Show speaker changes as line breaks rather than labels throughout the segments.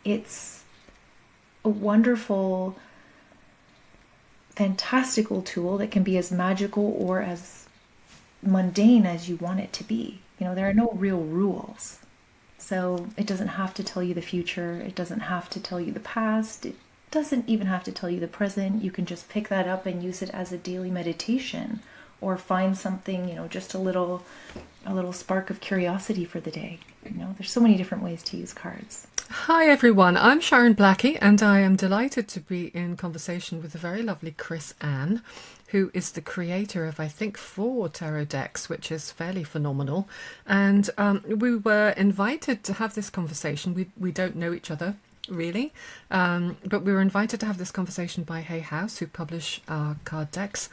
it's a wonderful, fantastical tool that can be as magical or as mundane as you want it to be. There are no real rules. So it doesn't have to tell you the future. It doesn't have to tell you the past. It doesn't even have to tell you the present. You can just pick that up and use it as a daily meditation, or find something, just a little spark of curiosity for the day. There's so many different ways to use cards.
Hi everyone, I'm Sharon Blackie and I am delighted to be in conversation with the very lovely Chris Ann, who is the creator of, I think, 4 tarot decks, which is fairly phenomenal. And we were invited to have this conversation. We don't know each other, really, but we were invited to have this conversation by Hay House, who publish our card decks,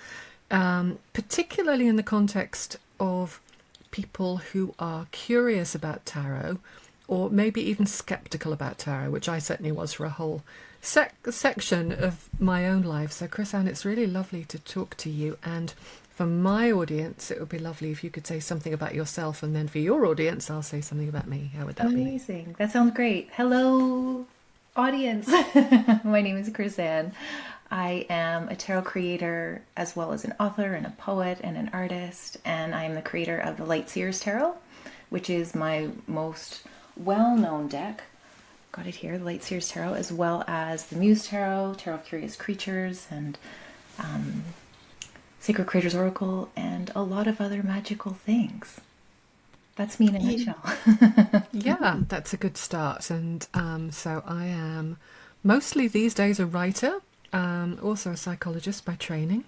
particularly in the context of people who are curious about tarot, or maybe even skeptical about tarot, which I certainly was for a whole section of my own life. So Chris Ann, it's really lovely to talk to you, and for my audience it would be lovely if you could say something about yourself, and then for your audience I'll say something about me. How would that be?
Amazing. That sounds great. Hello, audience. My name is Chris Ann. I am a tarot creator as well as an author and a poet and an artist, and I am the creator of the Light Seers Tarot, which is my most well-known deck. Got it here, the Light Seers Tarot, as well as the Muse Tarot, Tarot of Curious Creatures, and Sacred Creators Oracle, and a lot of other magical things. That's me in a nutshell.
Yeah, that's a good start. And so I am mostly these days a writer, also a psychologist by training,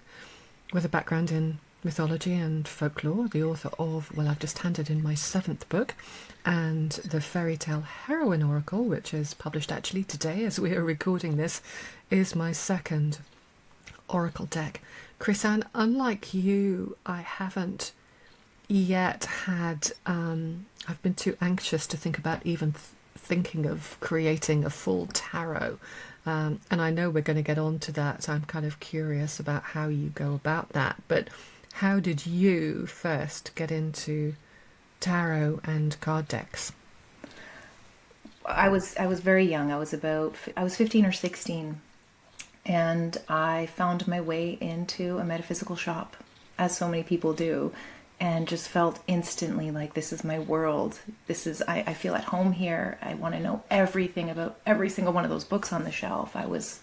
with a background in mythology and folklore, the author of, well, I've just handed in my 7th book, and the Fairy Tale Heroine Oracle, which is published actually today as we are recording this, is my 2nd oracle deck. Chris Ann, unlike you, I haven't yet had, I've been too anxious to think about even thinking of creating a full tarot. And I know we're going to get on to that. I'm kind of curious about how you go about that. But how did you first get into tarot and card decks?
I was very young. I was 15 or 16, and I found my way into a metaphysical shop, as so many people do, and just felt instantly like, this is my world. I feel at home here. I want to know everything about every single one of those books on the shelf. I was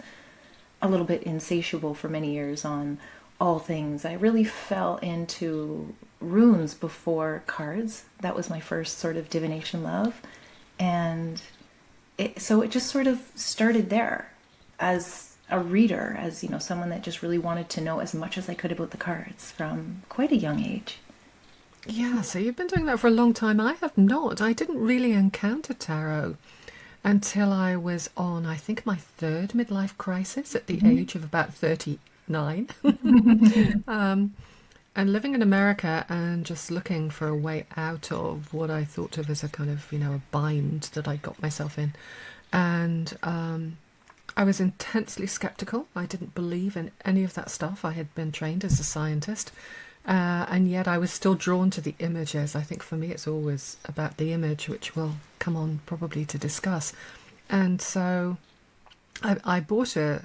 a little bit insatiable for many years on all things. I really fell into runes before cards. That was my first sort of divination love. And so it just sort of started there as a reader, as, someone that just really wanted to know as much as I could about the cards from quite a young age.
Yeah, so you've been doing that for a long time. I have not. I didn't really encounter tarot until I was on, I think, my 3rd midlife crisis at the age of about 39. And living in America and just looking for a way out of what I thought of as a kind of, a bind that I got myself in. And I was intensely skeptical. I didn't believe in any of that stuff. I had been trained as a scientist. And yet I was still drawn to the images. I think for me it's always about the image, which we'll come on probably to discuss. And so I bought the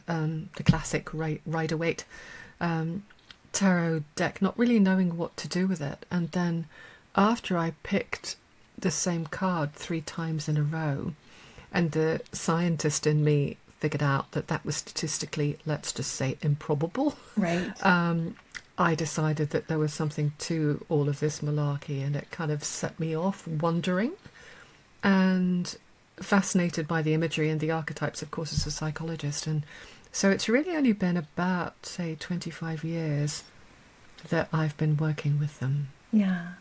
classic Rider-Waite tarot deck, not really knowing what to do with it. And then after I picked the same card 3 times in a row, and the scientist in me figured out that that was statistically, let's just say, improbable.
Right.
I decided that there was something to all of this malarkey, and it kind of set me off wondering and fascinated by the imagery and the archetypes, of course, as a psychologist. And so it's really only been about, say, 25 years that I've been working with them.
Yeah.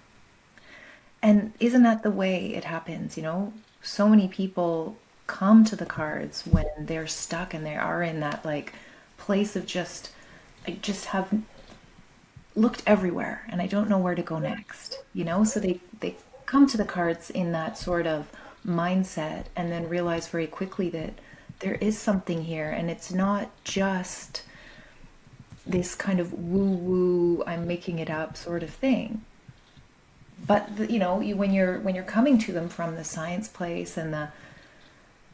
And isn't that the way it happens? So many people come to the cards when they're stuck and they are in that place of I just have looked everywhere and I don't know where to go next, so they come to the cards in that sort of mindset, and then realize very quickly that there is something here, and it's not just this kind of woo-woo, I'm making it up sort of thing. But when you're coming to them from the science place and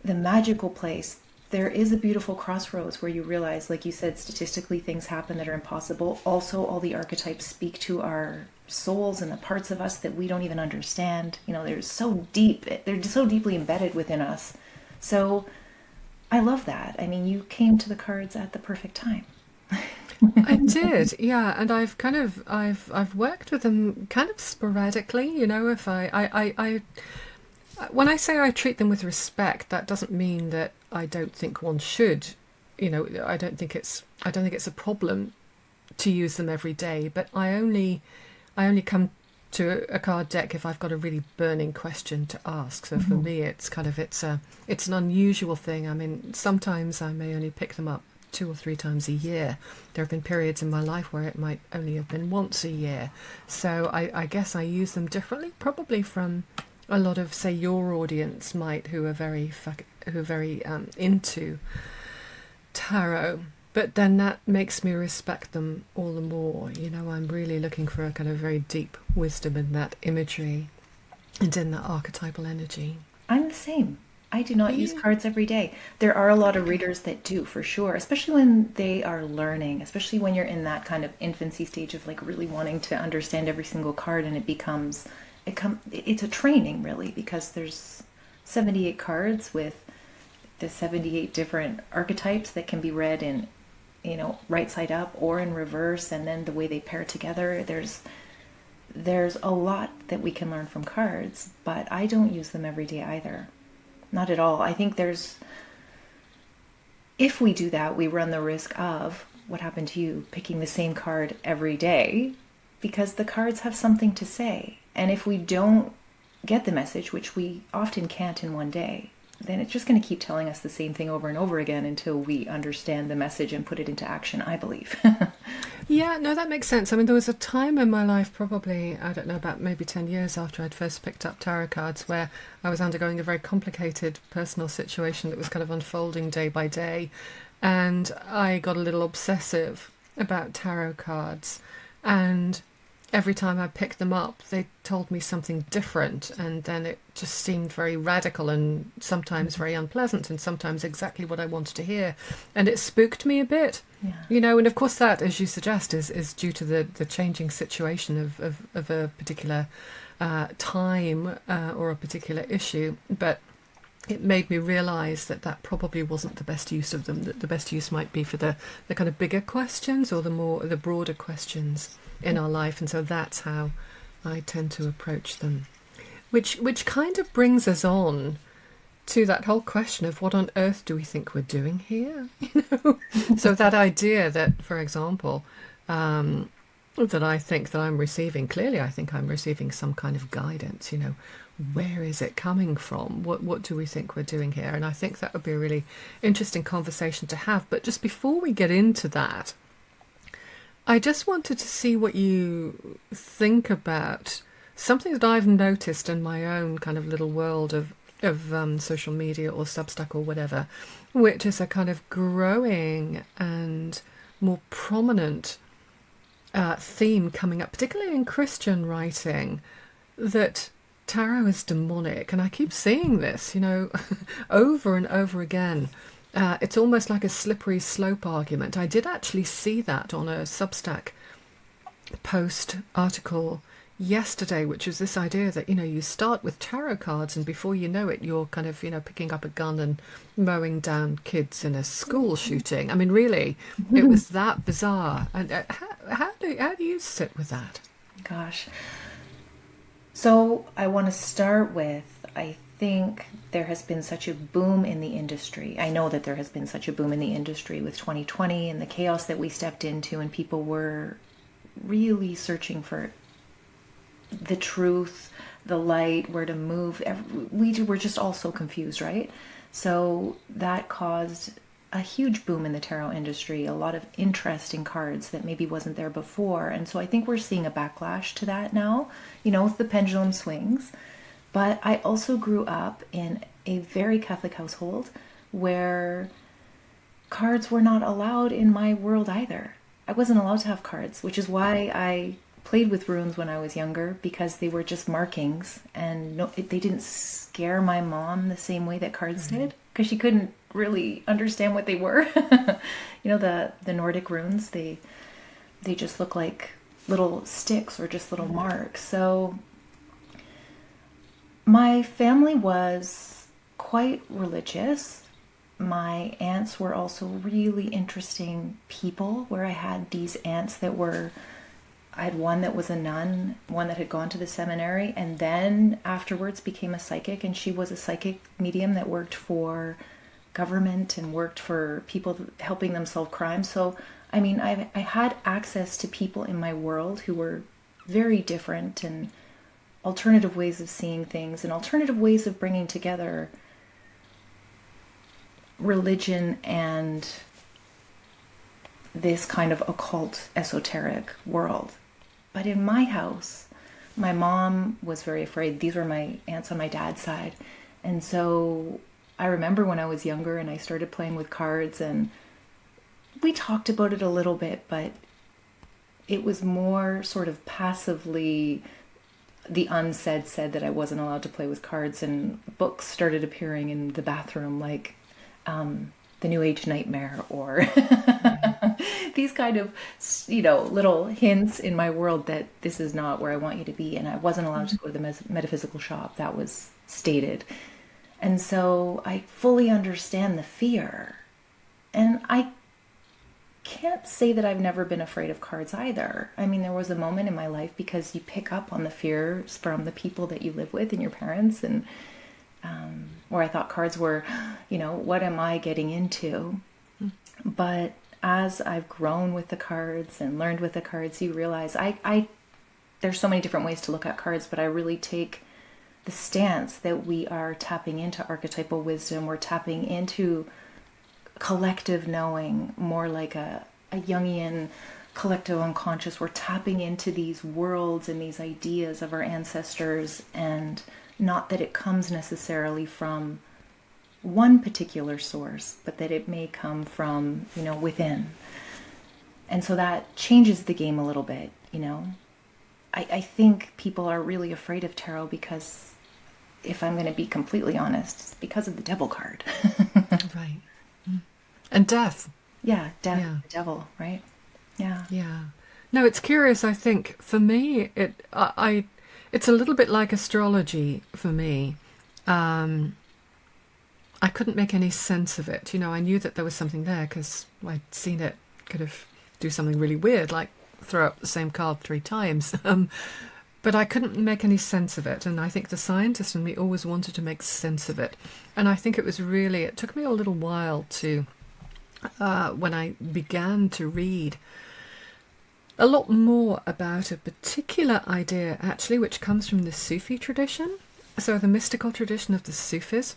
the magical place, there is a beautiful crossroads where you realize, like you said, statistically things happen that are impossible. Also, all the archetypes speak to our souls and the parts of us that we don't even understand. You know, they're so deeply embedded within us. So I love that. I mean, you came to the cards at the perfect time.
I did, yeah, and I've worked with them kind of sporadically. You know, if I when I say I treat them with respect, that doesn't mean that I don't think one should. You know, I don't think it's a problem to use them every day. But I only come to a card deck if I've got a really burning question to ask. So for me, it's an unusual thing. I mean, sometimes I may only pick them up 2 or 3 times a year. There have been periods in my life where it might only have been once a year. So I guess I use them differently, probably from a lot of, say, your audience might, who are very into tarot. But then that makes me respect them all the more. You know, I'm really looking for a kind of very deep wisdom in that imagery and in that archetypal energy.
I'm the same. I do not use cards every day. There are a lot of readers that do, for sure, especially when they are learning, especially when you're in that kind of infancy stage of like really wanting to understand every single card, and it's a training really, because there's 78 cards with the 78 different archetypes that can be read in, you know, right side up or in reverse, and then the way they pair together. There's a lot that we can learn from cards, but I don't use them every day either. Not at all. I think if we do that, we run the risk of what happened to you, picking the same card every day, because the cards have something to say. And if we don't get the message, which we often can't in one day, then it's just going to keep telling us the same thing over and over again until we understand the message and put it into action, I believe.
Yeah, no, that makes sense. I mean, there was a time in my life, probably, I don't know, about maybe 10 years after I'd first picked up tarot cards, where I was undergoing a very complicated personal situation that was kind of unfolding day by day. And I got a little obsessive about tarot cards. And every time I picked them up, they told me something different. And then it just seemed very radical and sometimes very unpleasant and sometimes exactly what I wanted to hear. And it spooked me a bit. Yeah. You know, and of course that, as you suggest, is due to the changing situation of a particular time or a particular issue. But it made me realise that probably wasn't the best use of them, that the best use might be for the kind of bigger questions or the broader questions in our life. And so that's how I tend to approach them. Which kind of brings us on to that whole question of what on earth do we think we're doing here? You know, so that idea that, for example, that I think that I'm receiving, clearly I think I'm receiving some kind of guidance, you know, where is it coming from? What do we think we're doing here? And I think that would be a really interesting conversation to have. But just before we get into that, I just wanted to see what you think about something that I've noticed in my own kind of little world of social media or Substack or whatever, which is a kind of growing and more prominent theme coming up, particularly in Christian writing, that tarot is demonic. And I keep seeing this, you know, over and over again. It's almost like a slippery slope argument. I did actually see that on a Substack post article yesterday, which was this idea that, you know, you start with tarot cards and before you know it, you're kind of, you know, picking up a gun and mowing down kids in a school shooting. I mean, really, it was that bizarre. And how do you sit with that?
Gosh. So I want to start with, I think there has been such a boom in the industry. I know that there has been such a boom in the industry with 2020 and the chaos that we stepped into, and people were really searching for the truth, the light, where to move. We were just all so confused, right? So that caused a huge boom in the tarot industry, a lot of interest in cards that maybe wasn't there before. And so I think we're seeing a backlash to that now, you know, with the pendulum swings. But I also grew up in a very Catholic household where cards were not allowed in my world either. I wasn't allowed to have cards, which is why I played with runes when I was younger, because they were just markings, and they didn't scare my mom the same way that cards did. because she couldn't really understand what they were. The Nordic runes, they just look like little sticks or just little marks. So my family was quite religious. My aunts were also really interesting people, where I had these aunts I had one that was a nun, one that had gone to the seminary, and then afterwards became a psychic, and she was a psychic medium that worked for government and worked for people helping them solve crimes. So, I mean, I had access to people in my world who were very different, and alternative ways of seeing things and alternative ways of bringing together religion and this kind of occult, esoteric world. But in my house, my mom was very afraid. These were my aunts on my dad's side. And so I remember when I was younger and I started playing with cards, and we talked about it a little bit, but it was more sort of passively. The unsaid said that I wasn't allowed to play with cards, and books started appearing in the bathroom, like The New Age Nightmare, or these kind of, little hints in my world that this is not where I want you to be. And I wasn't allowed to go to the metaphysical shop. That was stated. And so I fully understand the fear. And I can't say that I've never been afraid of cards either. I mean, there was a moment in my life, because you pick up on the fears from the people that you live with and your parents, and where I thought cards were, what am I getting into? But as I've grown with the cards and learned with the cards, you realize there's so many different ways to look at cards, but I really take the stance that we are tapping into archetypal wisdom. We're tapping into collective knowing, more like a Jungian collective unconscious. We're tapping into these worlds and these ideas of our ancestors, and not that it comes necessarily from one particular source, but that it may come from, within. And so that changes the game a little bit, I think people are really afraid of tarot because, if I'm going to be completely honest, it's because of the devil card.
Right. And death.
Yeah, death, yeah. The devil, right? Yeah.
Yeah. No, it's curious. I think for me, it's a little bit like astrology for me. I couldn't make any sense of it. I knew that there was something there because I'd seen it kind of do something really weird, like throw up the same card 3 times. But I couldn't make any sense of it. And I think the scientist in me always wanted to make sense of it. And I think it took me a little while to, when I began to read a lot more about a particular idea, actually, which comes from the Sufi tradition. So the mystical tradition of the Sufis,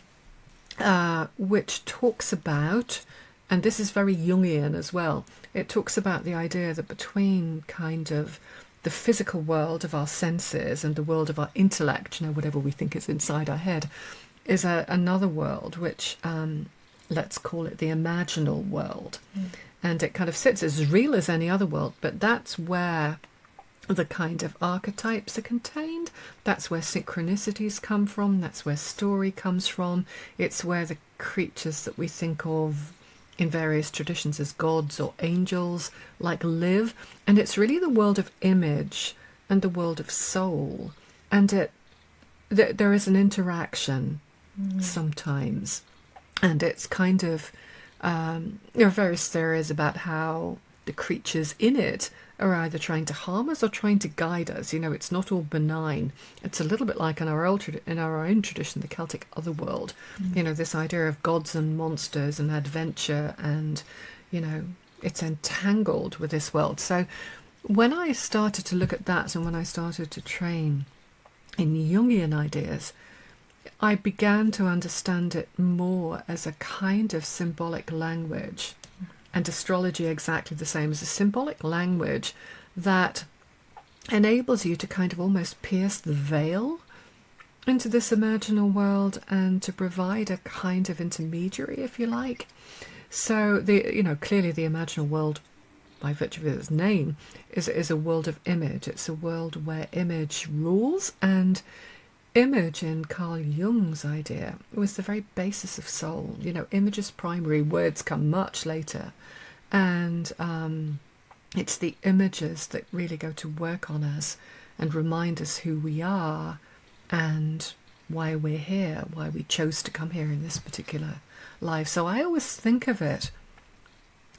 which talks about, and this is very Jungian as well, it talks about the idea that between kind of the physical world of our senses and the world of our intellect, whatever we think is inside our head, is another world, which let's call it the imaginal world. And it kind of sits as real as any other world, but that's where the kind of archetypes are contained. That's where synchronicities come from. That's where story comes from. It's where the creatures that we think of in various traditions as gods or angels live. And it's really the world of image and the world of soul. And there is an interaction sometimes. And it's kind of, there are various theories about how the creatures in it are either trying to harm us or trying to guide us. It's not all benign. It's a little bit like in our own tradition, the Celtic otherworld. This idea of gods and monsters and adventure, and, it's entangled with this world. So when I started to look at that, and when I started to train in Jungian ideas, I began to understand it more as a kind of symbolic language. And astrology exactly the same, as a symbolic language that enables you to kind of almost pierce the veil into this imaginal world, and to provide a kind of intermediary, if you like. So clearly the imaginal world, by virtue of its name, is a world of image. It's a world where image rules, and image in Carl Jung's idea was the very basis of soul. You know, image is primary, words come much later. And it's the images that really go to work on us and remind us who we are and why we're here, why we chose to come here in this particular life. So I always think of it.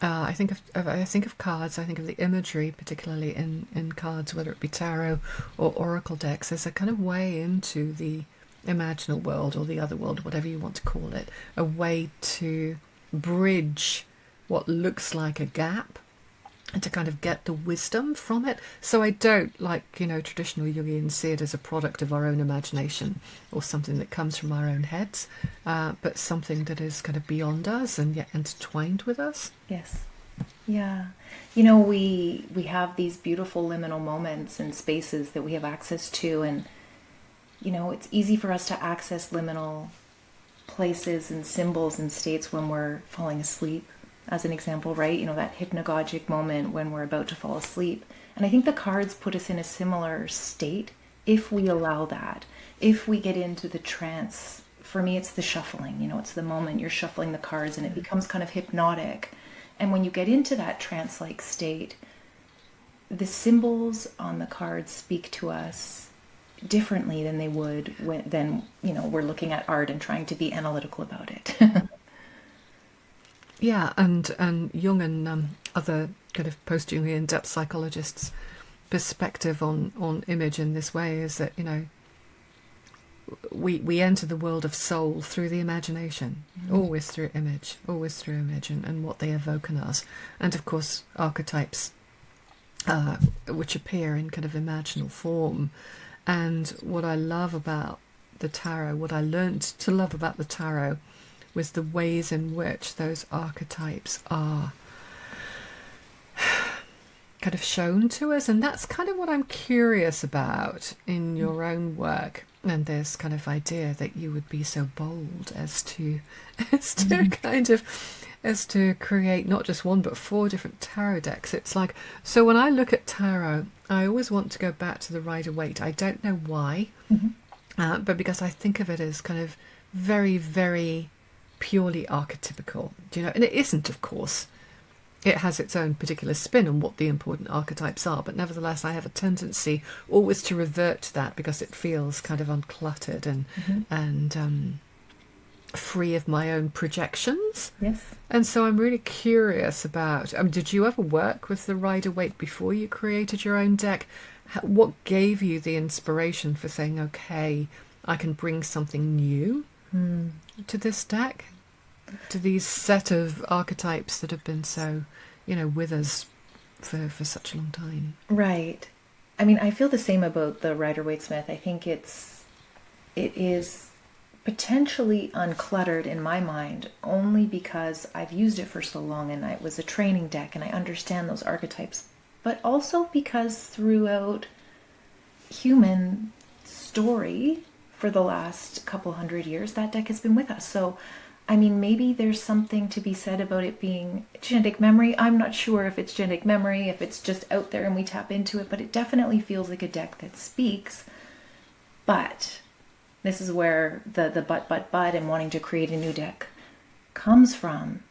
I think of cards. I think of the imagery, particularly in cards, whether it be tarot or oracle decks, as a kind of way into the imaginal world or the other world, whatever you want to call it, a way to bridge what looks like a gap and to kind of get the wisdom from it. So I don't, like, traditional Jungians see it as a product of our own imagination or something that comes from our own heads, but something that is kind of beyond us and yet intertwined with us.
Yes. Yeah. We have these beautiful liminal moments and spaces that we have access to, and it's easy for us to access liminal places and symbols and states when we're falling asleep, as an example, right? That hypnagogic moment when we're about to fall asleep. And I think the cards put us in a similar state if we allow that, if we get into the trance. For me, it's the shuffling, it's the moment you're shuffling the cards and it becomes kind of hypnotic. And when you get into that trance-like state, the symbols on the cards speak to us differently than they would when we're looking at art and trying to be analytical about it.
Yeah, and Jung and other kind of post-Jungian depth psychologists' perspective on image in this way is that, we enter the world of soul through the imagination, always through image, and what they evoke in us. And of course, archetypes, which appear in kind of imaginal form. And what I love about the tarot, what I learned to love about the tarot, was the ways in which those archetypes are kind of shown to us. And that's kind of what I'm curious about in your own work. And this kind of idea that you would be so bold as to create not just one but 4 different tarot decks. It's like, so when I look at tarot, I always want to go back to the Rider-Waite. I don't know why, but because I think of it as kind of very, very purely archetypical, and it isn't, of course. It has its own particular spin on what the important archetypes are, but nevertheless I have a tendency always to revert to that because it feels kind of uncluttered and free of my own projections.
Yes.
And so I'm really curious about, did you ever work with the Rider-Waite before you created your own deck? What gave you the inspiration for saying, okay, I can bring something new to this deck, to these set of archetypes that have been so, with us for such a long time?
Right. I mean, I feel the same about the Rider-Waite-Smith. I think it is potentially uncluttered in my mind only because I've used it for so long and it was a training deck and I understand those archetypes, but also because throughout human story for the last couple hundred years, that deck has been with us. So, I mean, maybe there's something to be said about it being genetic memory. I'm not sure if it's genetic memory, if it's just out there and we tap into it, but it definitely feels like a deck that speaks. But this is where the but and wanting to create a new deck comes from.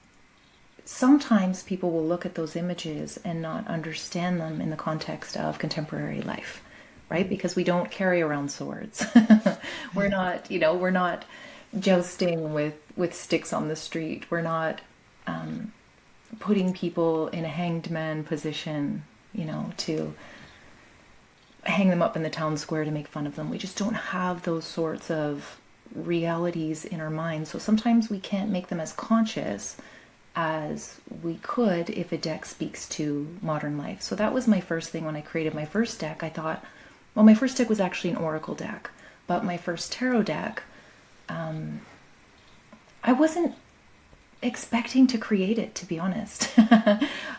Sometimes people will look at those images and not understand them in the context of contemporary life, right? Because we don't carry around swords. We're not jousting with sticks on the street. We're not putting people in a hanged man position, to hang them up in the town square to make fun of them. We just don't have those sorts of realities in our minds. So sometimes we can't make them as conscious as we could if a deck speaks to modern life. So that was my first thing when I created my first deck. I thought, well, my first deck was actually an oracle deck, but my first tarot deck, I wasn't expecting to create it, to be honest.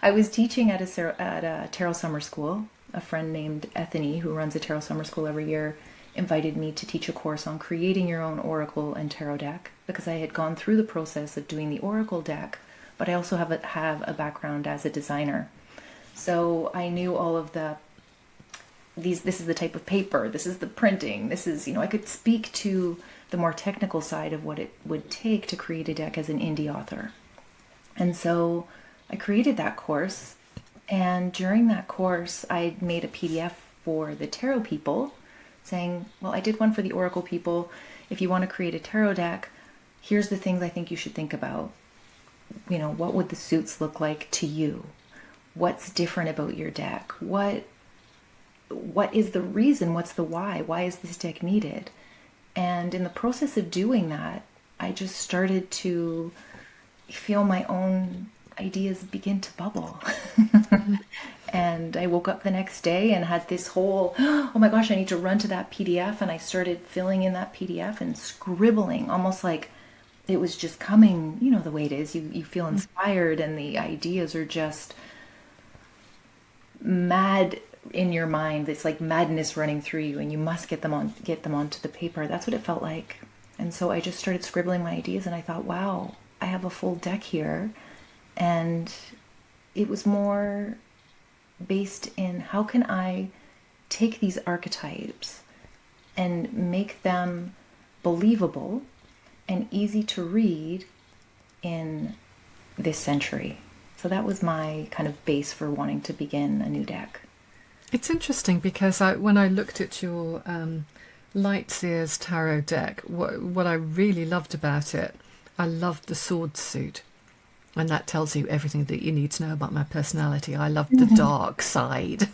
I was teaching at a tarot summer school. A friend named Ethany, who runs a tarot summer school every year, invited me to teach a course on creating your own oracle and tarot deck because I had gone through the process of doing the oracle deck, but I also have a background as a designer. So I knew all of the this is the type of paper, this is the printing, this is, I could speak to the more technical side of what it would take to create a deck as an indie author. And so I created that course, and during that course I made a PDF for the tarot people saying, well, I did one for the oracle people. If you want to create a tarot deck, here's the things I think you should think about. What would the suits look like to you? What's different about your deck? What is the reason? What's the why? Why is this deck needed? And in the process of doing that, I just started to feel my own ideas begin to bubble. And I woke up the next day and had this whole, oh my gosh, I need to run to that PDF. And I started filling in that PDF and scribbling, almost like it was just coming, the way it is. You feel inspired, and the ideas are just mad in your mind. It's like madness running through you, and you must get them onto the paper. That's what it felt like. And so I just started scribbling my ideas, and I thought, wow, I have a full deck here. And it was more based in, how can I take these archetypes and make them believable and easy to read in this century. So that was my kind of base for wanting to begin a new deck.
It's interesting because when I looked at your Light Seer's tarot deck, what I really loved about it, I loved the sword suit. And that tells you everything that you need to know about my personality. I love the dark side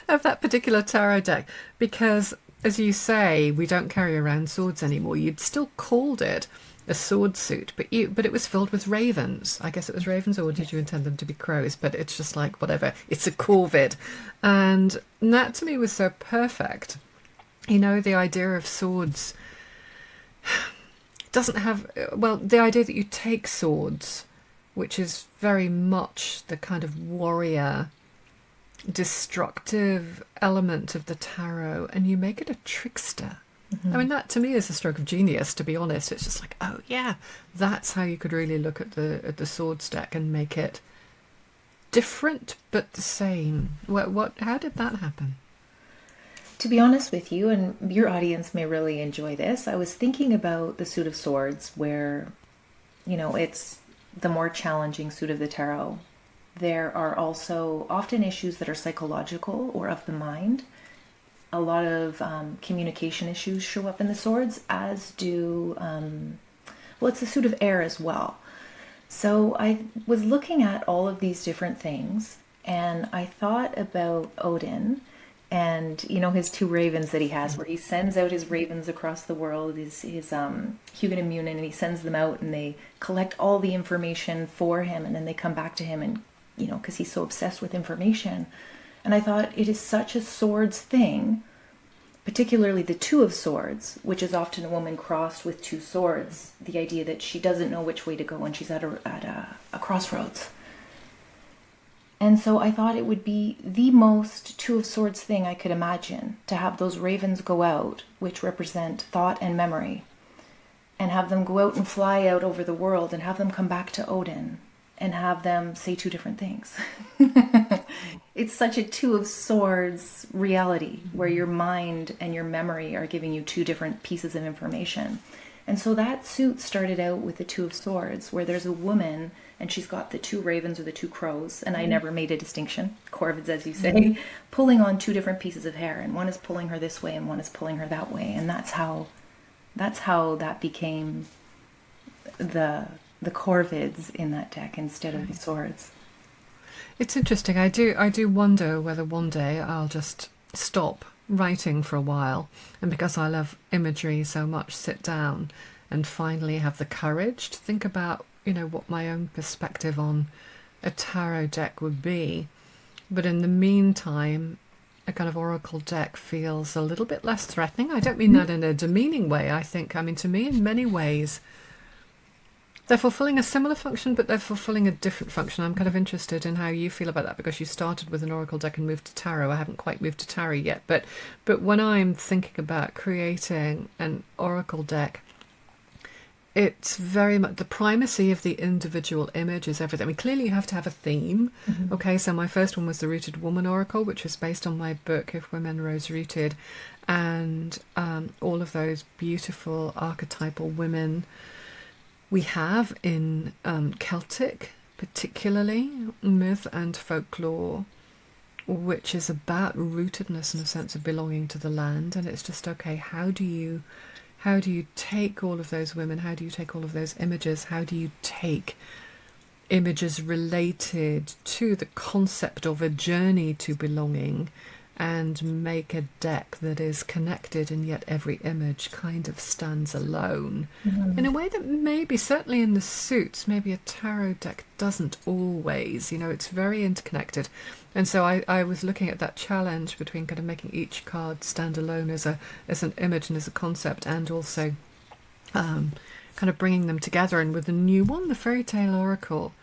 of that particular tarot deck because, as you say, we don't carry around swords anymore. You'd still called it a sword suit, but it was filled with ravens. I guess it was ravens, or did you intend them to be crows? But it's just like, whatever. It's a corvid. And that to me was so perfect. The idea of swords doesn't have... Well, the idea that you take swords, which is very much the kind of warrior, destructive element of the tarot, and you make it a trickster. I mean, that to me is a stroke of genius, to be honest. It's just like, oh yeah, that's how you could really look at the swords deck and make it different but the same. How did that happen?
To be honest with you, and your audience may really enjoy this, I was thinking about the suit of swords, where, it's the more challenging suit of the tarot. There are also often issues that are psychological or of the mind. A lot of communication issues show up in the swords, as do, it's a suit of air as well. So I was looking at all of these different things, and I thought about Odin and, his two ravens that he has, where he sends out his ravens across the world, his Hugin and Munin, and he sends them out and they collect all the information for him, and then they come back to him, and, because he's so obsessed with information. And I thought, it is such a swords thing, particularly the Two of Swords, which is often a woman crossed with two swords, the idea that she doesn't know which way to go and she's at a crossroads. And so I thought it would be the most Two of Swords thing I could imagine, to have those ravens go out, which represent thought and memory, and have them go out and fly out over the world, and have them come back to Odin, and have them say two different things. It's such a Two of Swords reality, where your mind and your memory are giving you two different pieces of information. And so that suit started out with the Two of Swords, where there's a woman and she's got the two ravens or the two crows, and I never made a distinction, corvids as you say, pulling on two different pieces of hair, and one is pulling her this way and one is pulling her that way. And that's how that became the corvids in that deck instead of the swords.
It's interesting. I do wonder whether one day I'll just stop writing for a while, and because I love imagery so much, sit down and finally have the courage to think about, what my own perspective on a tarot deck would be. But in the meantime, a kind of oracle deck feels a little bit less threatening. I don't mean that in a demeaning way. To me, in many ways, they're fulfilling a similar function, but they're fulfilling a different function. I'm kind of interested in how you feel about that, because you started with an oracle deck and moved to tarot. I haven't quite moved to tarot yet, but when I'm thinking about creating an oracle deck, it's very much the primacy of the individual image is everything. I mean, clearly you have to have a theme.
Mm-hmm.
Okay, so my first one was the Rooted Woman Oracle, which was based on my book If Women Rose Rooted, and all of those beautiful archetypal women we have in Celtic, particularly myth and folklore, which is about rootedness and a sense of belonging to the land. And it's just, okay, how do you take all of those women? How do you take all of those images? How do you take images related to the concept of a journey to belonging and make a deck that is connected, and yet every image kind of stands alone
Mm-hmm.
in a way that maybe, certainly in the suits, maybe a tarot deck doesn't always. It's very interconnected. And so I was looking at that challenge between kind of making each card stand alone as an image and as a concept, and also kind of bringing them together. And with the new one, the Fairy Tale Oracle,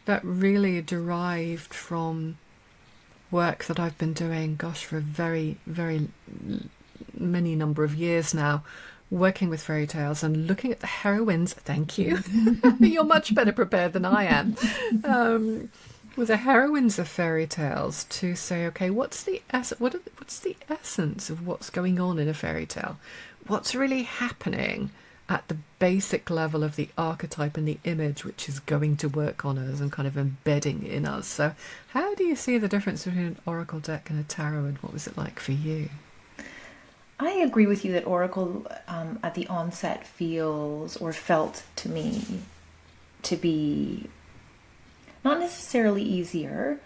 that really derived from work that I've been doing, gosh, for a very, very many number of years now, working with fairy tales and looking at the heroines. Thank you. You're much better prepared than I am. With the heroines of fairy tales, to say, okay, what's the essence of what's going on in a fairy tale? What's really happening at the basic level of the archetype and the image, which is going to work on us and kind of embedding in us? So how do you see the difference between an oracle deck and a tarot, and what was it like for you?
I agree with you that Oracle at the onset feels or felt to me to be not necessarily easier,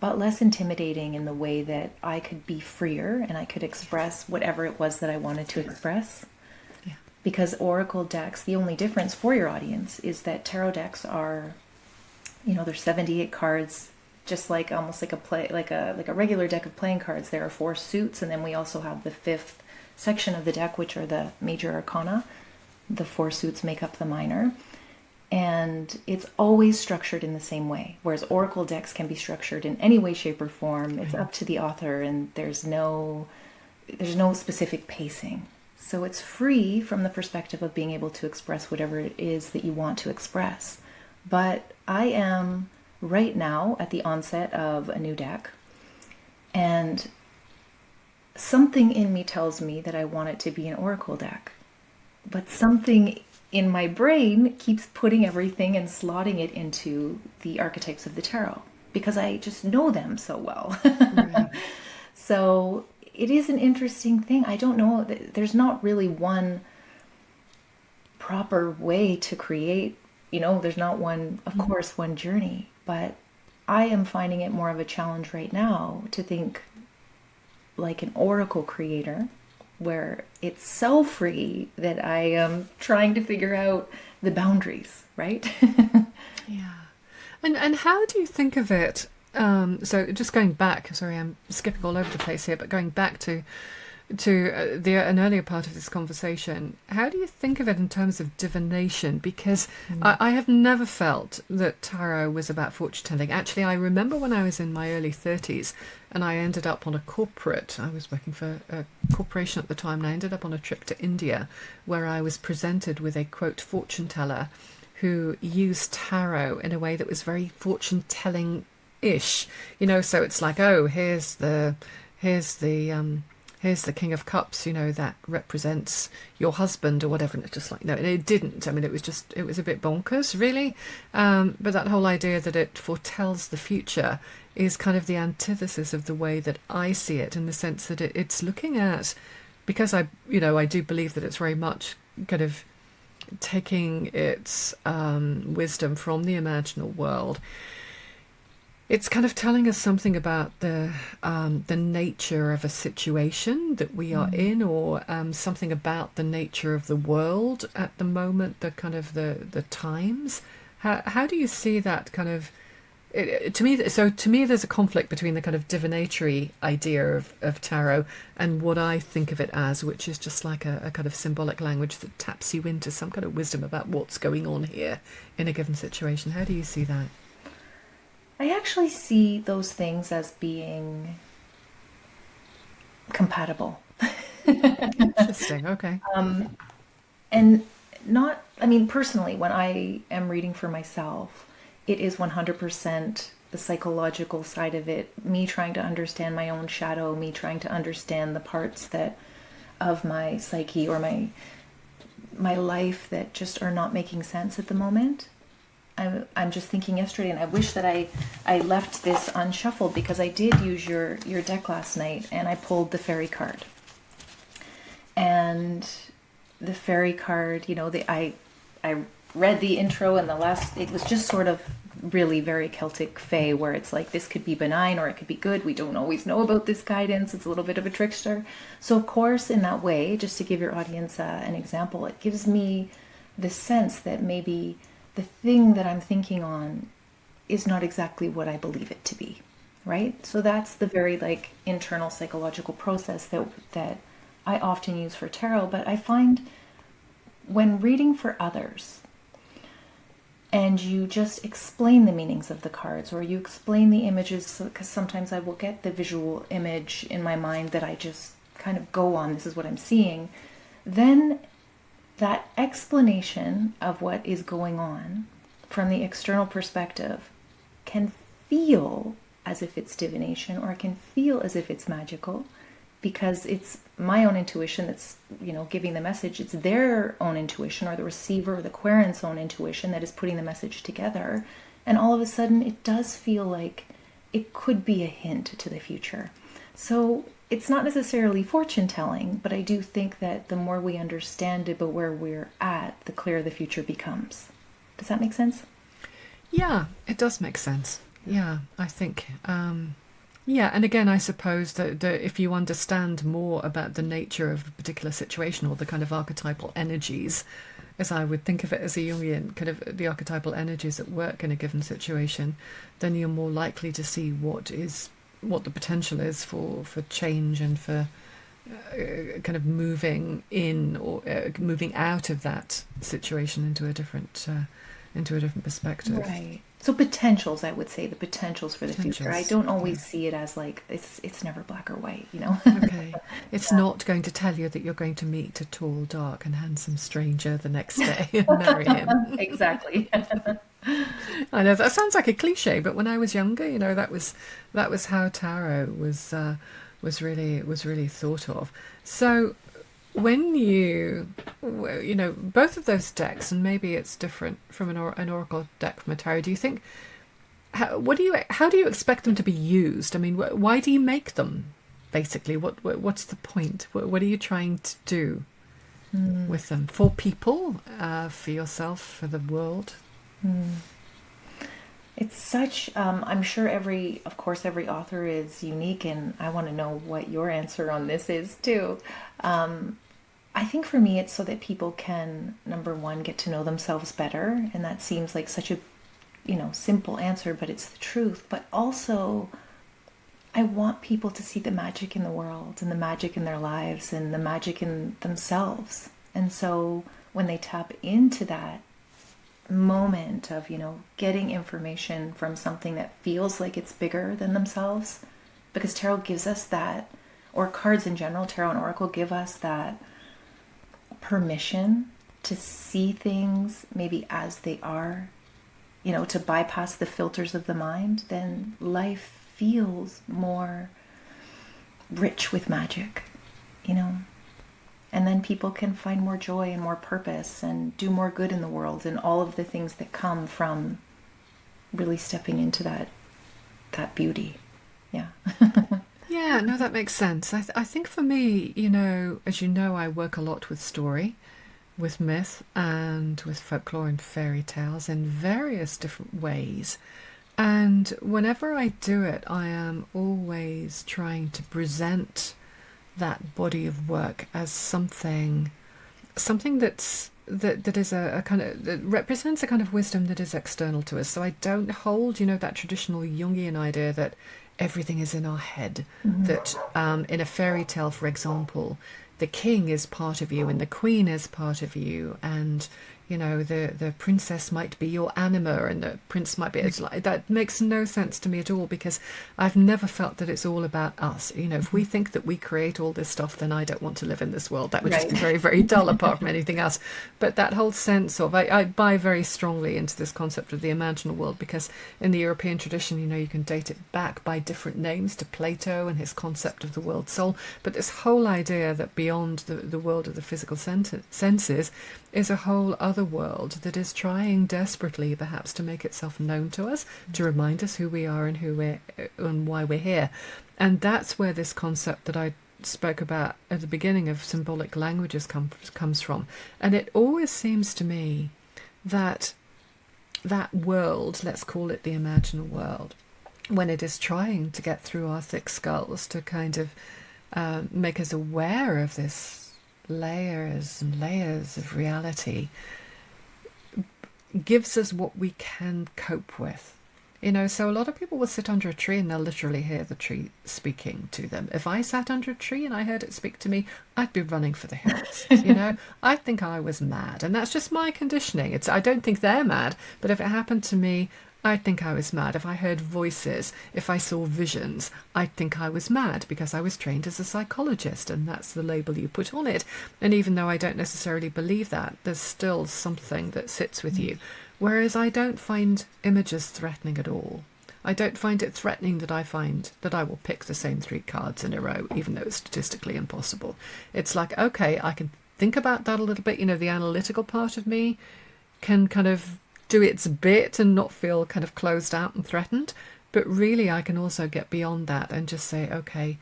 but less intimidating in the way that I could be freer and I could express whatever it was that I wanted to express.
Yeah.
Because Oracle decks, the only difference for your audience is that tarot decks are, there's 78 cards, just like almost like a regular deck of playing cards. There are 4 suits, and then we also have the 5th section of the deck, which are the major arcana. The 4 suits make up the minor. And it's always structured in the same way, whereas Oracle decks can be structured in any way, shape, or form. It's up to the author, and there's no specific pacing. So it's free from the perspective of being able to express whatever it is that you want to express. But I am right now at the onset of a new deck, and something in me tells me that I want it to be an Oracle deck. But something in my brain keeps putting everything and slotting it into the archetypes of the tarot because I just know them so well.
Right.
So it is an interesting thing. I don't know. There's not really one proper way to create, there's not one, of course, one journey, but I am finding it more of a challenge right now to think like an oracle creator, where it's so free that I am trying to figure out the boundaries, right?
Yeah. And how do you think of it? So just going back, sorry, I'm skipping all over the place here, but going back to an earlier part of this conversation, how do you think of it in terms of divination? Because I have never felt that tarot was about fortune telling. Actually, I remember when I was in my early 30s and I ended up on I was working for a corporation at the time, and I ended up on a trip to India where I was presented with a, quote, fortune teller who used tarot in a way that was very fortune telling ish, so it's like, oh, here's the King of Cups, that represents your husband or whatever. And it's just like, no, it didn't. I mean, it was a bit bonkers, really. But that whole idea that it foretells the future is kind of the antithesis of the way that I see it, in the sense that it's looking at, because I do believe that it's very much kind of taking its wisdom from the imaginal world. It's kind of telling us something about the nature of a situation that we are in, or something about the nature of the world at the moment, the kind of the times. How do you see that kind of? To me, there's a conflict between the kind of divinatory idea of tarot and what I think of it as, which is just like a kind of symbolic language that taps you into some kind of wisdom about what's going on here in a given situation. How do you see that?
I actually see those things as being compatible.
Interesting. Okay.
And not I mean, personally, when I am reading for myself, it is 100% the psychological side of it, me trying to understand my own shadow, me trying to understand the parts that of my psyche or my life that just are not making sense at the moment. I'm just thinking yesterday, and I wish that I left this unshuffled, because I did use your deck last night, and I pulled the fairy card. And the fairy card, I read the intro, and it was just sort of really very Celtic Fae, where it's like, this could be benign or it could be good. We don't always know about this guidance. It's a little bit of a trickster. So of course, in that way, just to give your audience an example, it gives me the sense that maybe the thing that I'm thinking on is not exactly what I believe it to be, right? So that's the very like internal psychological process that I often use for tarot. But I find when reading for others, and you just explain the meanings of the cards, or you explain the images, because sometimes I will get the visual image in my mind that I just kind of go on, this is what I'm seeing, then that explanation of what is going on from the external perspective can feel as if it's divination, or it can feel as if it's magical, because it's my own intuition that's, giving the message. It's their own intuition, or the receiver or the querent's own intuition, that is putting the message together. And all of a sudden, it does feel like it could be a hint to the future. So it's not necessarily fortune telling, but I do think that the more we understand about where we're at, the clearer the future becomes. Does that make sense?
Yeah, it does make sense. Yeah, I think. Yeah, and again, I suppose that if you understand more about the nature of a particular situation, or the kind of archetypal energies, as I would think of it as a Jungian, kind of the archetypal energies at work in a given situation, then you're more likely to see what the potential is for change, and for kind of moving in, or moving out of that situation into a different perspective.
Right. So potentials, I would say, the potentials for the future. I don't always
Yeah.
see it as like, it's never black or white,
Okay. It's not going to tell you that you're going to meet a tall, dark, and handsome stranger the next day and marry him.
Exactly.
I know that sounds like a cliche, but when I was younger, that was how tarot was really thought of. So when both of those decks, and maybe it's different from an oracle deck from a tarot, do you think, how do you expect them to be used? I mean, why do you make them, basically? What's the point? What are you trying to do with them? For people, for yourself, for the world?
It's such, I'm sure of course, every author is unique, and I want to know what your answer on this is too. I think for me, it's so that people can, number one, get to know themselves better. And that seems like such a, simple answer, but it's the truth. But also, I want people to see the magic in the world, and the magic in their lives, and the magic in themselves. And so when they tap into that moment of, getting information from something that feels like it's bigger than themselves, because tarot gives us that, or cards in general, tarot and oracle give us that permission to see things maybe as they are, to bypass the filters of the mind, then life feels more rich with magic, and then people can find more joy and more purpose and do more good in the world, and all of the things that come from really stepping into that beauty. Yeah.
Yeah, no, that makes sense. I think for me, as you know, I work a lot with story, with myth, and with folklore and fairy tales in various different ways. And whenever I do it, I am always trying to present that body of work as something that is a kind of, that represents a kind of wisdom that is external to us. So I don't hold, that traditional Jungian idea that everything is in our head. Mm-hmm. That in a fairy tale, for example, the king is part of you and the queen is part of you, and the princess might be your anima and the prince might be, it's like, that makes no sense to me at all, because I've never felt that it's all about us. If we think that we create all this stuff, then I don't want to live in this world. That would just be
Right.
very, very dull apart from anything else. But that whole sense of, I buy very strongly into this concept of the imaginal world, because in the European tradition, you can date it back by different names to Plato and his concept of the world soul. But this whole idea that beyond the world of the physical senses is a whole other world that is trying desperately perhaps to make itself known to us, to remind us who we are and why we're here. And that's where this concept that I spoke about at the beginning of symbolic languages comes from. And it always seems to me that that world, let's call it the imaginal world, when it is trying to get through our thick skulls to kind of make us aware of this layers and layers of reality, gives us what we can cope with. So a lot of people will sit under a tree and they'll literally hear the tree speaking to them. If I sat under a tree and I heard it speak to me, I'd be running for the hills. I'd think I was mad. And that's just my conditioning. I don't think they're mad, but if it happened to me, I'd think I was mad. If I heard voices, if I saw visions, I'd think I was mad, because I was trained as a psychologist, and that's the label you put on it. And even though I don't necessarily believe that, there's still something that sits with you. Whereas I don't find images threatening at all. I don't find it threatening that I will pick the same 3 cards in a row, even though it's statistically impossible. It's like, okay, I can think about that a little bit. The analytical part of me can kind of do its bit and not feel kind of closed out and threatened. But really, I can also get beyond that and just say, okay,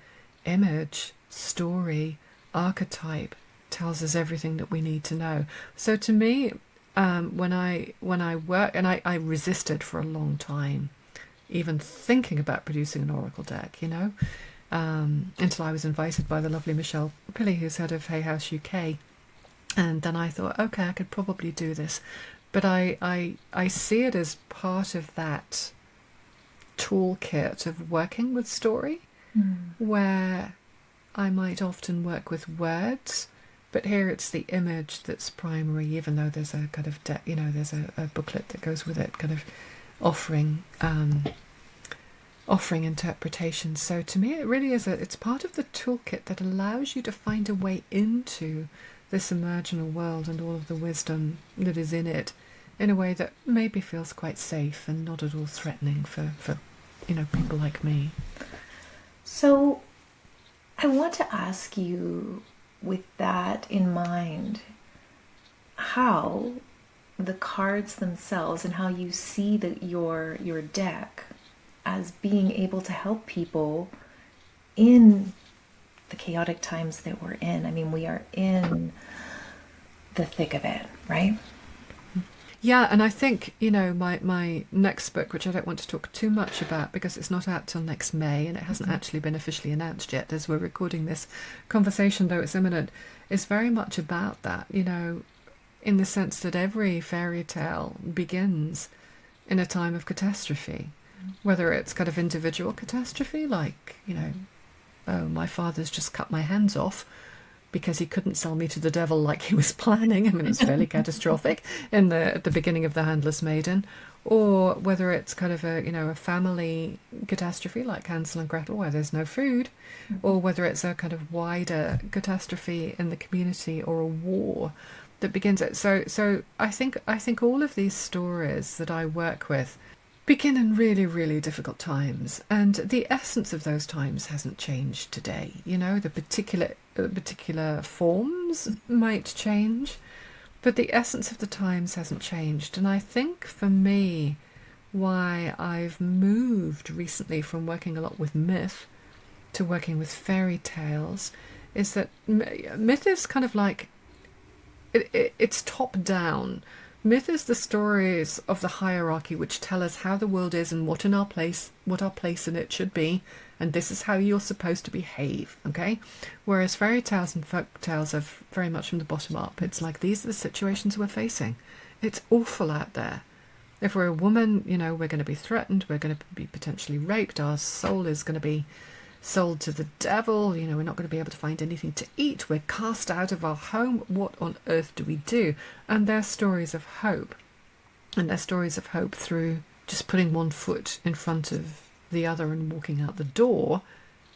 image, story, archetype tells us everything that we need to know. So to me, when I work, and I resisted for a long time, even thinking about producing an oracle deck, until I was invited by the lovely Michelle Pilley, who's head of Hay House UK. And then I thought, okay, I could probably do this. But I see it as part of that toolkit of working with story, where I might often work with words, but here it's the image that's primary, even though there's a kind of, there's a booklet that goes with it, kind of offering interpretation. So to me, it really is it's part of the toolkit that allows you to find a way into this imaginal world and all of the wisdom that is in it, in a way that maybe feels quite safe and not at all threatening for people like me.
So I want to ask you, with that in mind, how the cards themselves and how you see your deck as being able to help people in the chaotic times that we're in. I mean, we are in the thick of it, right?
Yeah, and I think, my next book, which I don't want to talk too much about because it's not out till next May and it hasn't actually been officially announced yet as we're recording this conversation, though it's imminent, is very much about that, in the sense that every fairy tale begins in a time of catastrophe, whether it's kind of individual catastrophe, like, oh, my father's just cut my hands off because he couldn't sell me to the devil like he was planning. I mean, it's fairly catastrophic at the beginning of The Handless Maiden. Or whether it's kind of a family catastrophe like Hansel and Gretel where there's no food, or whether it's a kind of wider catastrophe in the community or a war that begins it. So I think all of these stories that I work with begin in really, really difficult times, and the essence of those times hasn't changed today. The particular forms might change, but the essence of the times hasn't changed. And I think for me, why I've moved recently from working a lot with myth to working with fairy tales is that myth is kind of like it's top down. Myth is the stories of the hierarchy which tell us how the world is and what our place in it should be, and this is how you're supposed to behave, okay? Whereas fairy tales and folk tales are very much from the bottom up. It's like, these are the situations we're facing. It's awful out there. If we're a woman, we're going to be threatened, we're going to be potentially raped, our soul is going to be sold to the devil, you know, we're not going to be able to find anything to eat, we're cast out of our home, what on earth do we do? And they're stories of hope. And they're stories of hope through just putting one foot in front of the other and walking out the door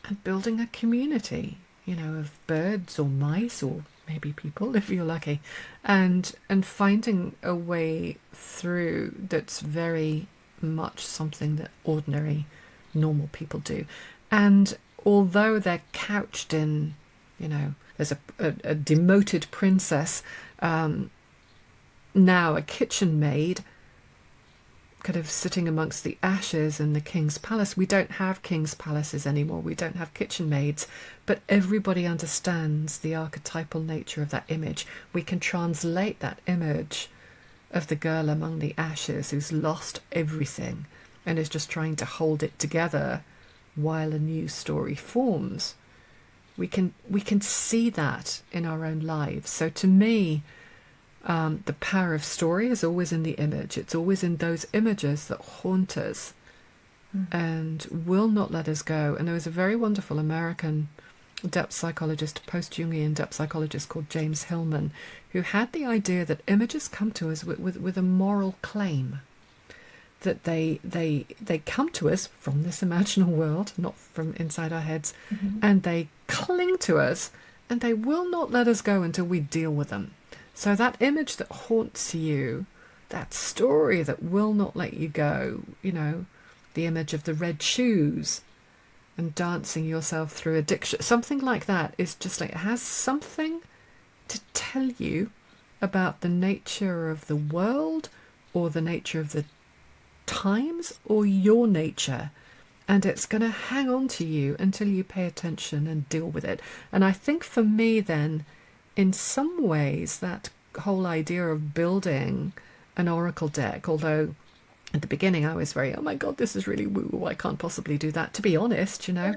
and building a community, you know, of birds or mice or maybe people if you're lucky, and finding a way through that's very much something that ordinary normal people do. And although they're couched in, you know, there's a demoted princess, now a kitchen maid, kind of sitting amongst the ashes in the king's palace. We don't have king's palaces anymore. We don't have kitchen maids, but everybody understands the archetypal nature of that image. We can translate that image of the girl among the ashes who's lost everything and is just trying to hold it together while a new story forms. We can see that in our own lives. So to me, the power of story is always in the image. It's always in those images that haunt us and will not let us go. And there was a very wonderful American depth psychologist, post-Jungian depth psychologist called James Hillman, who had the idea that images come to us with a moral claim. That they come to us from this imaginal world, not from inside our heads, and they cling to us, and they will not let us go until we deal with them. So that image that haunts you, that story that will not let you go, you know, the image of the red shoes and dancing yourself through addiction, something like that is just like, it has something to tell you about the nature of the world or the nature of the times or your nature. And it's going to hang on to you until you pay attention and deal with it. And I think for me then, in some ways, that whole idea of building an oracle deck, although at the beginning I was very, oh my God, this is really woo, I can't possibly do that, to be honest, you know,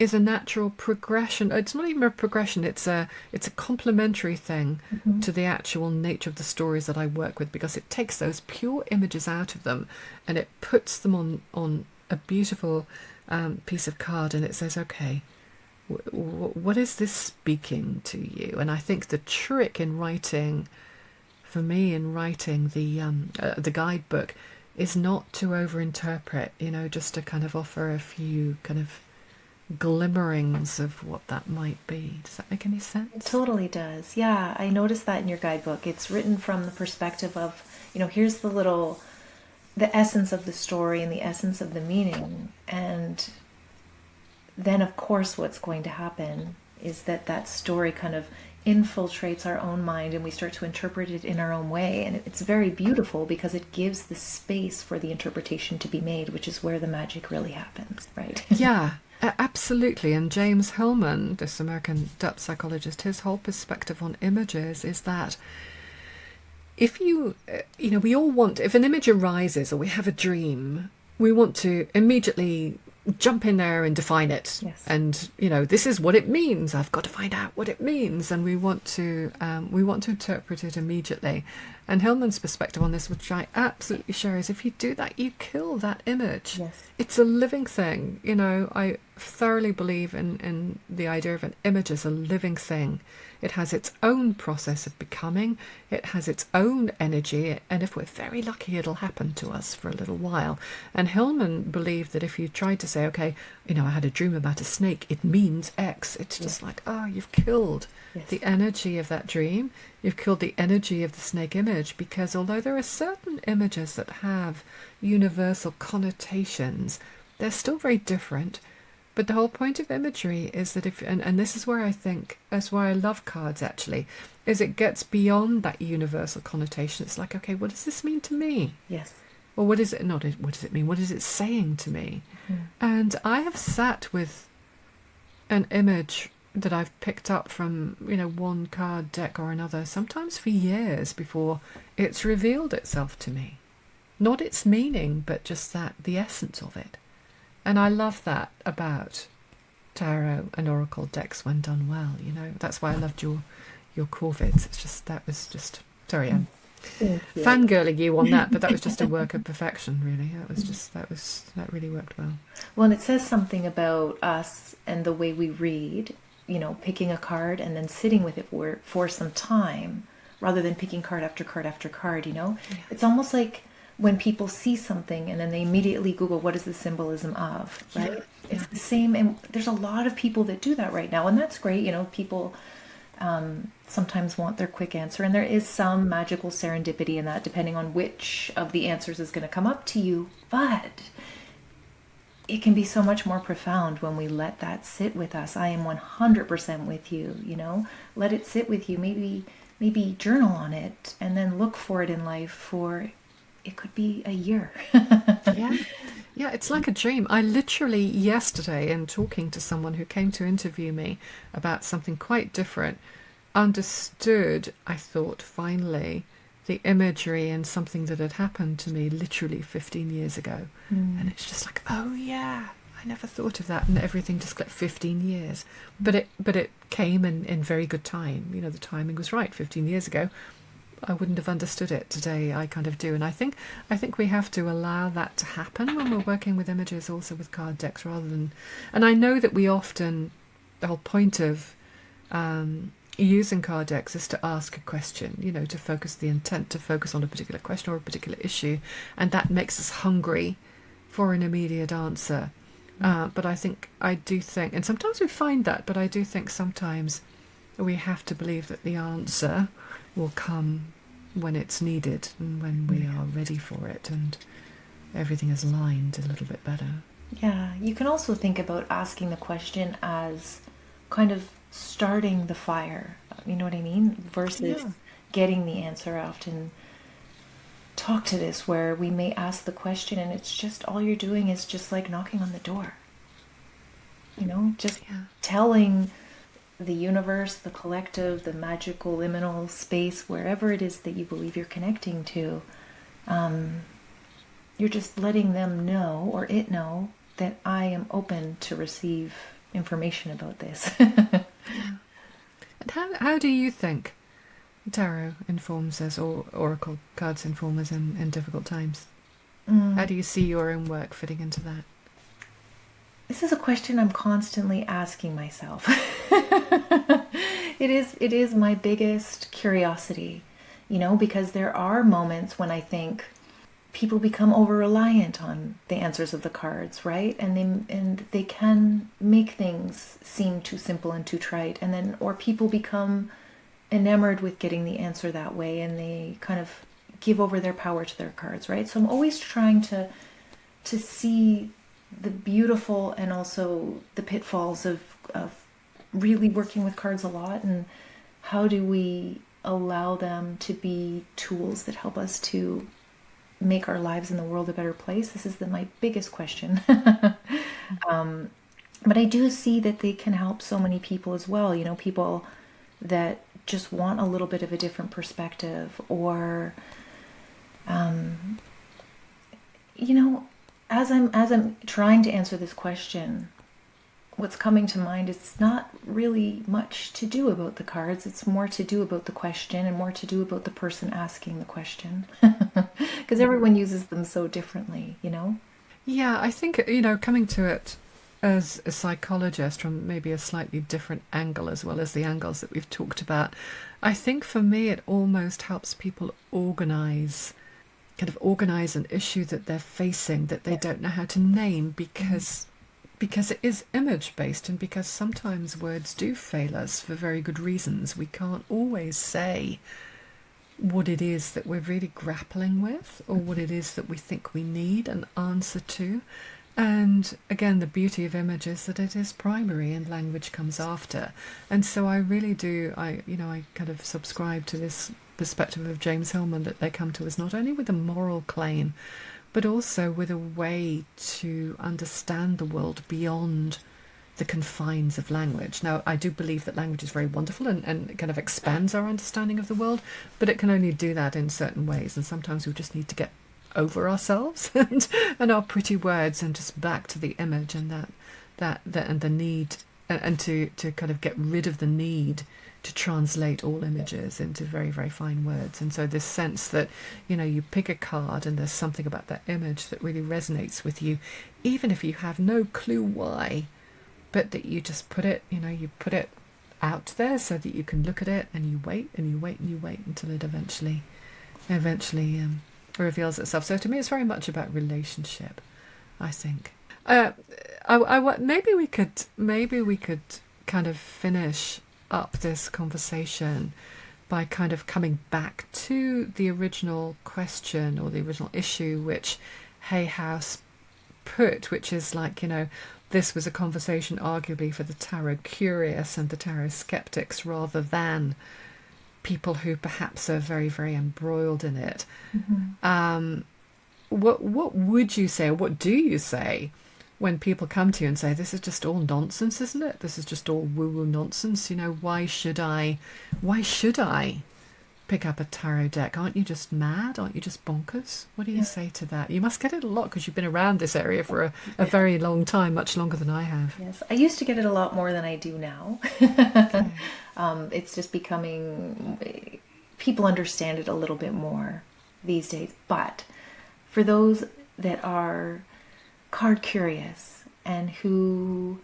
is a natural progression. It's not even a progression, it's a complementary thing to the actual nature of the stories that I work with, because it takes those pure images out of them and it puts them on a beautiful piece of card, and it says, okay, what is this speaking to you? And I think the trick in writing, for me, in writing the guidebook, is not to overinterpret, you know, just to kind of offer a few kind of glimmerings of what that might be. Does that make any sense?
It totally does. Yeah, I noticed that in your guidebook. It's written from the perspective of, you know, here's the essence of the story and the essence of the meaning. And then of course what's going to happen is that story kind of infiltrates our own mind and we start to interpret it in our own way. And it's very beautiful because it gives the space for the interpretation to be made, which is where the magic really happens, right?
Yeah, absolutely. And James Hillman, this American depth psychologist, his whole perspective on images is that if you know, we all want, if an image arises or we have a dream, we want to immediately jump in there and define it.
Yes.
And, you know, this is what it means. I've got to find out what it means. And we want to interpret it immediately. And Hillman's perspective on this, which I absolutely share, is if you do that, you kill that image.
Yes.
It's a living thing. You know, I thoroughly believe in the idea of an image as a living thing. It has its own process of becoming. It has its own energy. And if we're very lucky, it'll happen to us for a little while. And Hillman believed that if you tried to say, okay, you know, I had a dream about a snake, it means X. It's just like, you've killed the energy of that dream. You've killed the energy of the snake image, because although there are certain images that have universal connotations, they're still very different. But the whole point of imagery is that and this is where I think, that's why I love cards actually, is it gets beyond that universal connotation. It's like, okay, what does this mean to me?
Yes.
Or what does it mean? What is it saying to me? Mm-hmm. And I have sat with an image that I've picked up from, you know, one card deck or another, sometimes for years before it's revealed itself to me. Not its meaning, but just the essence of it. And I love that about tarot and oracle decks when done well, you know. That's why I loved your Corvids. It's just, that was just, sorry, Anne.
Thank you.
Fangirling you on that, but that was just a work of perfection, really. That really worked well.
Well, and it says something about us and the way we read, picking a card and then sitting with it for some time rather than picking card after card after card.
Yeah.
It's almost like when people see something and then they immediately Google what is the symbolism of,
Yeah.
right?
Yeah.
It's the same, and there's a lot of people that do that right now, and that's great. People sometimes want their quick answer, and there is some magical serendipity in that, depending on which of the answers is going to come up to you. But it can be so much more profound when we let that sit with us. I am 100% with you. Let it sit with you. Maybe journal on it, and then look for it in life for, it could be a year.
Yeah. Yeah, it's like a dream. I literally, yesterday, in talking to someone who came to interview me about something quite different, understood, I thought, finally, the imagery and something that had happened to me literally 15 years ago. And it's just like, oh yeah, I never thought of that. And everything just like 15 years. But it came in very good time. The timing was right 15 years ago. I wouldn't have understood it today. I kind of do, and I think we have to allow that to happen when we're working with images, also with card decks, rather than. And I know that we often, the whole point of using card decks is to ask a question, to focus the intent, to focus on a particular question or a particular issue, and that makes us hungry for an immediate answer. But I do think, and sometimes we find that, but I do think sometimes we have to believe that the answer will come when it's needed and when we are ready for it and everything is aligned a little bit better.
Yeah, you can also think about asking the question as kind of starting the fire, you know what I mean? Versus
Yeah.
getting the answer. I often talk to this where we may ask the question and it's just all you're doing is just like knocking on the door, just
Yeah.
telling the universe, the collective, the magical liminal space, wherever it is that you believe you're connecting to, you're just letting them know, or it know, that I am open to receive information about this.
Yeah. And how do you think tarot informs us, or oracle cards inform us in difficult times? How do you see your own work fitting into that?
This is a question I'm constantly asking myself. It is my biggest curiosity, because there are moments when I think people become over reliant on the answers of the cards, right? And they can make things seem too simple and too trite, or people become enamored with getting the answer that way, and they kind of give over their power to their cards, right? So I'm always trying to see the beautiful and also the pitfalls of really working with cards a lot, and how do we allow them to be tools that help us to make our lives in the world a better place. This is my biggest question. But I do see that they can help so many people as well, people that just want a little bit of a different perspective, or as I'm trying to answer this question, what's coming to mind is not really much to do about the cards. It's more to do about the question and more to do about the person asking the question. Because everyone uses them so differently.
Yeah, I think, coming to it as a psychologist from maybe a slightly different angle, as well as the angles that we've talked about, I think for me it almost helps people organize an issue that they're facing that they don't know how to name, because it is image based, and because sometimes words do fail us for very good reasons. We can't always say what it is that we're really grappling with, or what it is that we think we need an answer to. And again, the beauty of image is that it is primary and language comes after. And so I really do, I kind of subscribe to this perspective of James Hillman, that they come to us not only with a moral claim, but also with a way to understand the world beyond the confines of language. Now, I do believe that language is very wonderful and it kind of expands our understanding of the world, but it can only do that in certain ways. And sometimes we just need to get over ourselves and our pretty words, and just back to the image, and that and the need, and to kind of get rid of the need to translate all images into very, very fine words. And so this sense that, you pick a card and there's something about that image that really resonates with you, even if you have no clue why, but that you just put it, you put it out there so that you can look at it, and you wait and you wait and you wait until it eventually reveals itself. So to me, it's very much about relationship, I think. Maybe we could kind of finish up this conversation by kind of coming back to the original question or the original issue which Hay House put, which is like, this was a conversation arguably for the tarot curious and the tarot skeptics rather than people who perhaps are very, very embroiled in it. Mm-hmm. What would you say, or what do you say when people come to you and say, this is just all nonsense, isn't it? This is just all woo-woo nonsense. Why should I pick up a tarot deck? Aren't you just mad? Aren't you just bonkers? What do you say to that? You must get it a lot because you've been around this area for a very long time, much longer than I have.
Yes, I used to get it a lot more than I do now. Okay. It's just becoming, people understand it a little bit more these days. But for those that are card curious and who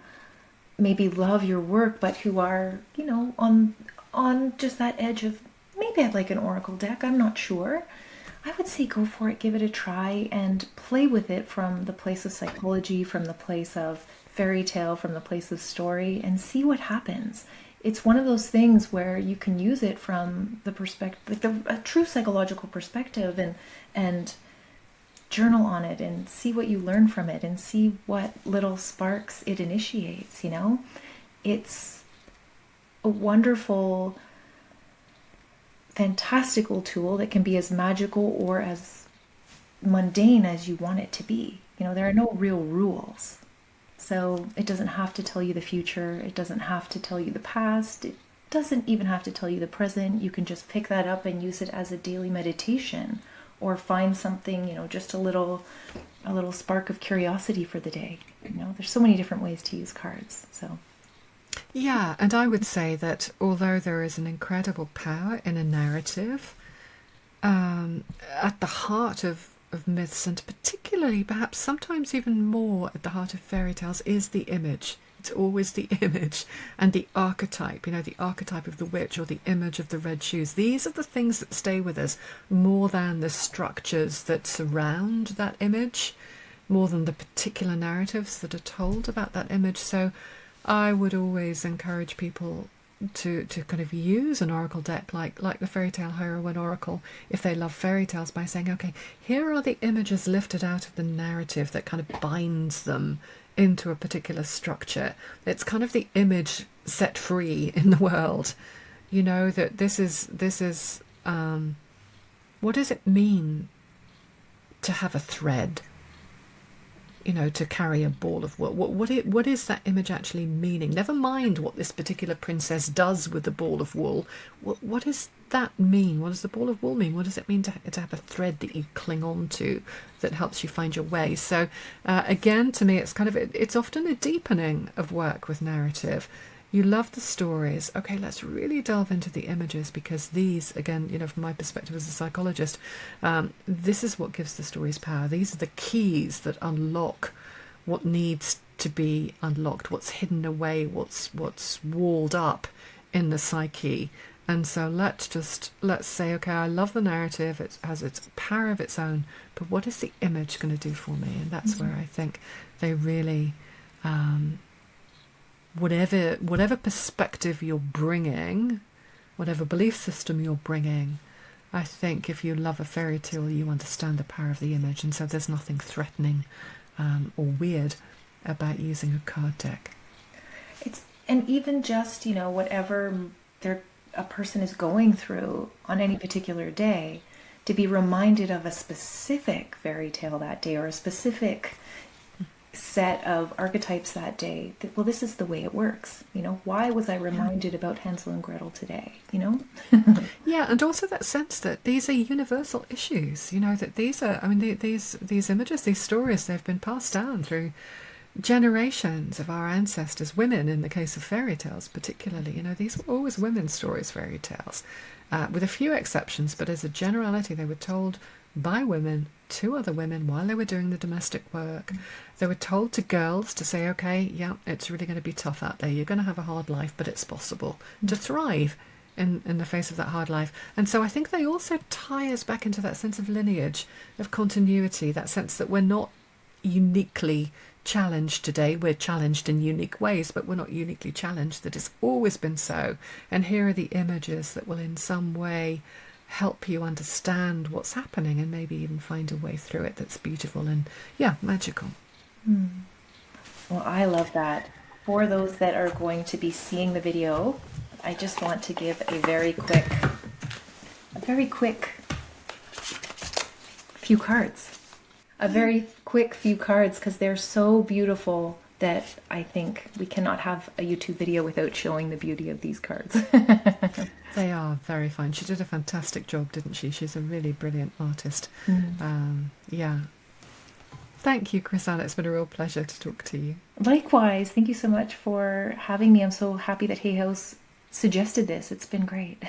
maybe love your work, but who are, on just that edge of, maybe I'd like an oracle deck, I'm not sure, I would say go for it, give it a try, and play with it from the place of psychology, from the place of fairy tale, from the place of story, and see what happens. It's one of those things where you can use it from the perspective, like a true psychological perspective, and journal on it and see what you learn from it and see what little sparks it initiates. It's a wonderful, fantastical tool that can be as magical or as mundane as you want it to be. There are no real rules. So it doesn't have to tell you the future. It doesn't have to tell you the past. It doesn't even have to tell you the present. You can just pick that up and use it as a daily meditation, or find something, just a little spark of curiosity for the day. There's so many different ways to use cards. So
yeah, and I would say that although there is an incredible power in a narrative, at the heart of myths, and particularly perhaps sometimes even more at the heart of fairy tales, is the image. It's always the image and the archetype, the archetype of the witch or the image of the red shoes. These are the things that stay with us more than the structures that surround that image, more than the particular narratives that are told about that image. So I would always encourage people to kind of use an oracle deck like the Fairy Tale Heroine Oracle, if they love fairy tales, by saying, okay, here are the images lifted out of the narrative that kind of binds them into a particular structure. It's kind of the image set free in the world. That this is what does it mean to have a thread? To carry a ball of wool. What is that image actually meaning? Never mind what this particular princess does with the ball of wool. What does that mean? What does the ball of wool mean? What does it mean to have a thread that you cling on to that helps you find your way? So again, to me, it's often a deepening of work with narrative. You love the stories. Okay, let's really delve into the images, because these, again, from my perspective as a psychologist, this is what gives the stories power. These are the keys that unlock what needs to be unlocked, what's hidden away, what's walled up in the psyche. And so let's say, okay, I love the narrative. It has its power of its own, but what is the image going to do for me? And that's where I think they really... whatever perspective you're bringing, whatever belief system you're bringing, I think if you love a fairy tale, you understand the power of the image, and so there's nothing threatening or weird about using a card deck.
And even just, whatever a person is going through on any particular day, to be reminded of a specific fairy tale that day, or a specific set of archetypes that day, well, this is the way it works. Why was I reminded about Hansel and Gretel today?
Yeah, and also that sense that these are universal issues. That these are, these images, these stories, they've been passed down through generations of our ancestors, women in the case of fairy tales particularly, these were always women's stories, fairy tales, with a few exceptions, but as a generality, they were told by women to other women while they were doing the domestic work. They were told to girls to say, okay, yeah, it's really going to be tough out there. You're going to have a hard life, but it's possible to thrive in the face of that hard life. And so I think they also tie us back into that sense of lineage, of continuity, that sense that we're not uniquely challenged today. We're challenged in unique ways, but we're not uniquely challenged. That it's always been so. And here are the images that will in some way help you understand what's happening and maybe even find a way through it that's beautiful and, yeah, magical.
Well, I love that. For those that are going to be seeing the video, I just want to give a very quick few cards. A very quick few cards, because they're so beautiful that I think we cannot have a YouTube video without showing the beauty of these cards.
They are very fine. She did a fantastic job, didn't she? She's a really brilliant artist. Yeah. Thank you, Chrisanne. It's been a real pleasure to talk to you.
Likewise, thank you so much for having me. I'm so happy that Hay House suggested this. It's been great.